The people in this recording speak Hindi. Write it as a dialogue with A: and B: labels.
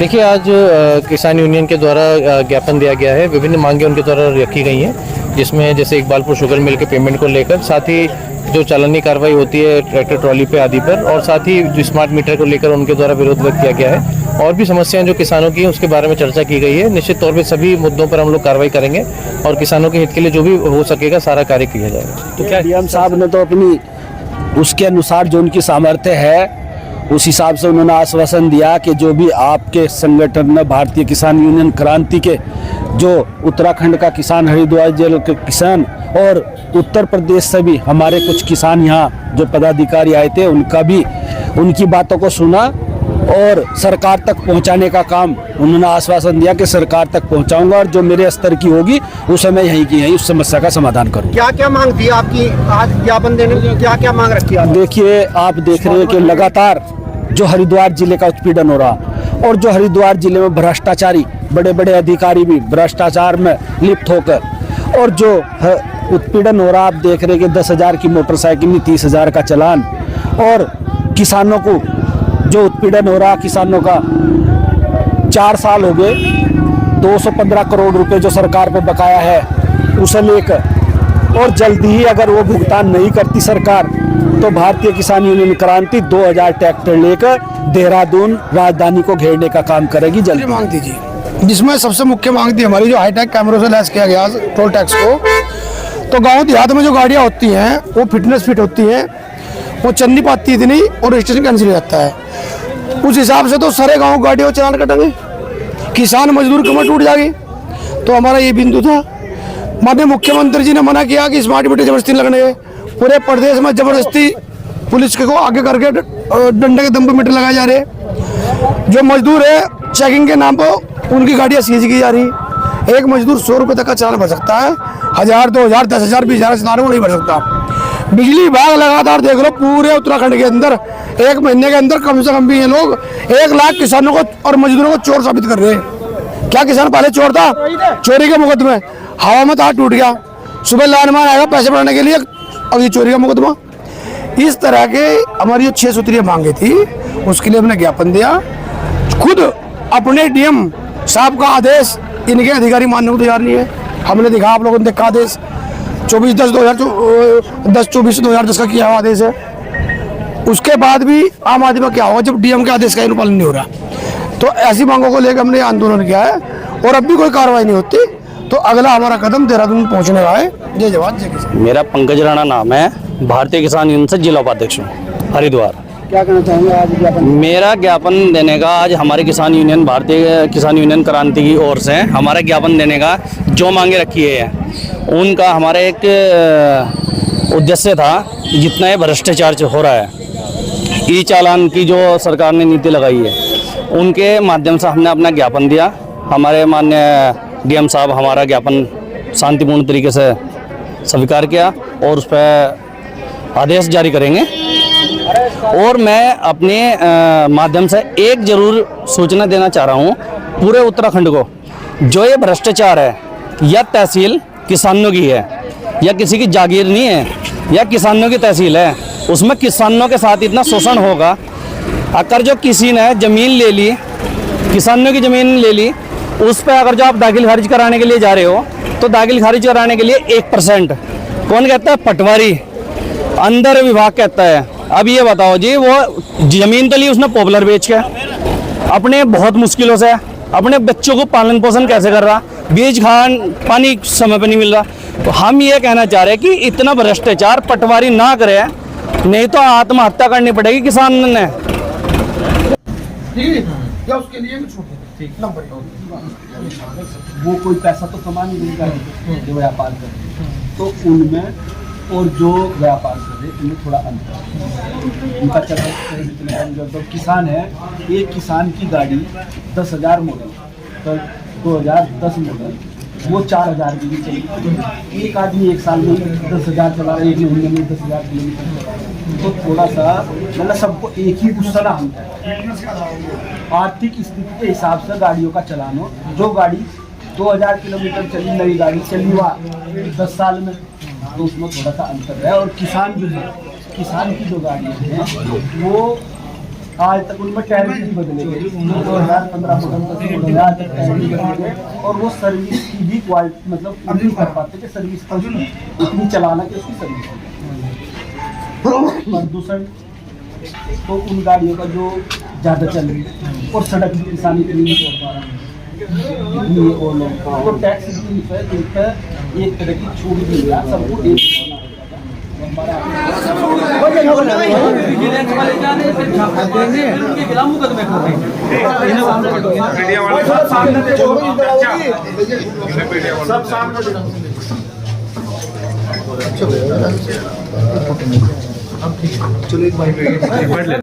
A: देखिए, आज किसान यूनियन के द्वारा ज्ञापन दिया गया है। विभिन्न मांगें उनके द्वारा रखी गई हैं, जिसमें जैसे इकबालपुर शुगर मिल के पेमेंट को लेकर, साथ ही जो चालानी कार्रवाई होती है ट्रैक्टर ट्रॉली पे आदि पर, और साथ ही जो स्मार्ट मीटर को लेकर उनके द्वारा विरोध व्यक्त किया गया है। और भी समस्याएं जो किसानों की हैं उसके बारे में चर्चा की गई है। निश्चित तौर पर सभी मुद्दों पर हम लोग कार्रवाई करेंगे और किसानों के हित के लिए जो भी हो सकेगा सारा कार्य किया जाएगा।
B: तो क्या डीएम साहब ने तो अपनी उसके अनुसार जो उनकी सामर्थ्य है उस हिसाब से उन्होंने आश्वासन दिया कि जो भी आपके संगठन में भारतीय किसान यूनियन क्रांति के जो उत्तराखंड का किसान, हरिद्वार जिले के किसान और उत्तर प्रदेश से भी हमारे कुछ किसान यहाँ जो पदाधिकारी आए थे उनकी बातों को सुना और सरकार तक पहुंचाने का काम उन्होंने आश्वासन दिया कि सरकार तक पहुंचाऊंगा और जो मेरे स्तर की होगी उसे मैं यहीं की यहीं उस समस्या का समाधान करूंगा।
C: क्या क्या मांग थी आपकी आज ज्ञापन देने की? क्या क्या मांग रखी है?
B: देखिए, आप देख रहे हैं कि लगातार जो हरिद्वार जिले का उत्पीड़न हो रहा और जो हरिद्वार जिले में भ्रष्टाचारी बड़े बड़े अधिकारी भी भ्रष्टाचार में लिप्त होकर और जो उत्पीड़न हो रहा, आप देख रहे हैं कि 10,000 की मोटरसाइकिल में 30,000 का चालान, और किसानों को जो उत्पीड़न हो रहा, किसानों का 4 साल हो गए, 215 करोड़ रुपए जो सरकार पे बकाया है उसे लेकर, और जल्दी ही अगर वो भुगतान नहीं करती सरकार तो भारतीय किसान यूनियन क्रांति 2000 ट्रैक्टर लेकर देहरादून राजधानी को घेरने का काम करेगी जल्दी।
C: मांग थी जी, जिसमें सबसे मुख्य मांग थी हमारी जो हाईटेक कैमरों से लैस किया गया टोल टैक्स को। तो गांव देहात में जो गाड़ियां होती हैं वो फिट होती हैं, वो चल नहीं पाती इतनी और रजिस्ट्रेशन कैंसिल हो जाता है। उस हिसाब से तो सारे गाँव गाड़ियों चलान कटेंगे, किसान मजदूर कमर टूट जाएगी। तो हमारा ये बिंदु था। माननीय मुख्यमंत्री जी ने मना किया कि स्मार्ट मीटर जबरदस्ती लगने है। पूरे प्रदेश में जबरदस्ती पुलिस को आगे करके डंडे के दम पे मीटर लगाए जा रहे। जो मजदूर है चेकिंग के नाम पर उनकी गाड़ियाँ सीज की जा रही। एक मजदूर 100 रुपये तक का चालान भर सकता है, 1000, 2000, 10,000, 20,000 चालान वो नहीं भर सकता। बिजली विभाग लगातार देख लो पूरे उत्तराखंड के अंदर 1 महीने के अंदर कम से कम भी ये लोग 1 लाख किसानों को और मजदूरों को चोर साबित कर रहे हैं। क्या किसान पहले चोर था? चोरी के मुकदमे हवा में तार टूट गया, सुबह लानमान आएगा पैसे बढ़ाने के लिए, अब ये चोरी का मुकदमा। इस तरह के हमारी जो 6 सूत्रीय मांगे थी उसके लिए हमने ज्ञापन दिया। खुद अपने डीएम साहब का आदेश इनके अधिकारी मानने को तैयार नहीं है। हमने देखा, आप लोगों ने देखा आदेश 24/10/2010 का किया हुआ आदेश है। उसके बाद भी आम आदमी का क्या होगा जब डीएम के आदेश का अनुपालन नहीं हो रहा। तो ऐसी मांगों को लेकर हमने आंदोलन किया है और अब भी कोई कार्रवाई नहीं होती तो अगला हमारा कदम देहरादून पहुंचने का है। जय जवान जय किसान।
D: मेरा पंकज राणा नाम है, भारतीय किसान यूनियन से जिला उपाध्यक्ष हूँ, हरिद्वार।
B: क्या कहना चाहेंगे आज ज्ञापन?
D: मेरा ज्ञापन देने का आज हमारे किसान यूनियन, भारतीय किसान यूनियन क्रांति की ओर से हमारा ज्ञापन देने का जो मांगे रखी है उनका हमारा एक उद्देश्य था। जितना ये भ्रष्टाचार हो रहा है, ई चालान की जो सरकार ने नीति लगाई है उनके माध्यम से हमने अपना ज्ञापन दिया। हमारे माननीय डीएम साहब हमारा ज्ञापन शांतिपूर्ण तरीके से स्वीकार किया और उस पर आदेश जारी करेंगे। और मैं अपने माध्यम से एक जरूर सूचना देना चाह रहा हूँ पूरे उत्तराखंड को, जो ये भ्रष्टाचार है या तहसील किसानों की है या किसी की जागीर नहीं है या किसानों की तहसील है, उसमें किसानों के साथ इतना शोषण होगा। अगर जो किसी ने ज़मीन ले ली, किसानों की ज़मीन ले ली, उस पर अगर जो आप दाखिल खारिज कराने के लिए जा रहे हो तो दाखिल खारिज कराने के लिए 1% कौन कहता है? पटवारी, अंदर विभाग कहता है। अब ये बताओ जी, वो ज़मीन तो ली उसने पॉपुलर बेच के, अपने बहुत मुश्किलों से अपने बच्चों को पालन पोषण कैसे कर रहा, बीज खान पानी समय पर नहीं मिल रहा। तो हम ये कहना चाह रहे हैं कि इतना भ्रष्टाचार पटवारी ना करे, नहीं तो आत्महत्या करनी पड़ेगी किसान ने।
C: या उसके लिए भी छूट
B: वो कोई पैसा तो कमा नहीं रहे जो व्यापार कर, तो उनमें और जो व्यापार कर रहे उनमें थोड़ा अंतर उनका चला। तो किसान है, एक किसान की गाड़ी 10,000 मॉडल, तो 2010 मॉडल, वो 4,000 की भी चली। एक आदमी एक साल में 10,000 चला रहा है, एक महीने में 10,000 किलोमीटर, तो थोड़ा सा मतलब सबको एक ही गुस्सा ना होता है। आर्थिक स्थिति के हिसाब से गाड़ियों का चलान हो। जो गाड़ी 2000 किलोमीटर चली, नई गाड़ी चली हुआ 10 साल में, तो उसमें थोड़ा सा अंतर है। और किसान जो है, किसान की जो गाड़ियाँ हैं वो आज तक उनमें टायर भी नहीं बदले गए। 2015 मॉडल तक मॉडल है, आज तक टायर नहीं बदले गए। और वो सर्विस की भी क्वालिटी मतलब नहीं कर पाते कि सर्विस इतनी चलाना कि उसकी सर्विस हो जाए। प्रदूषण तो उन गाड़ियों का जो ज़्यादा चल रही है और सड़क भी इंसान इतनी नहीं तोड़ पा रहा है। ये और लोग तो टैक्स भी एक तरह की छूट भी मिला सबको एक
E: चलो एक बाइक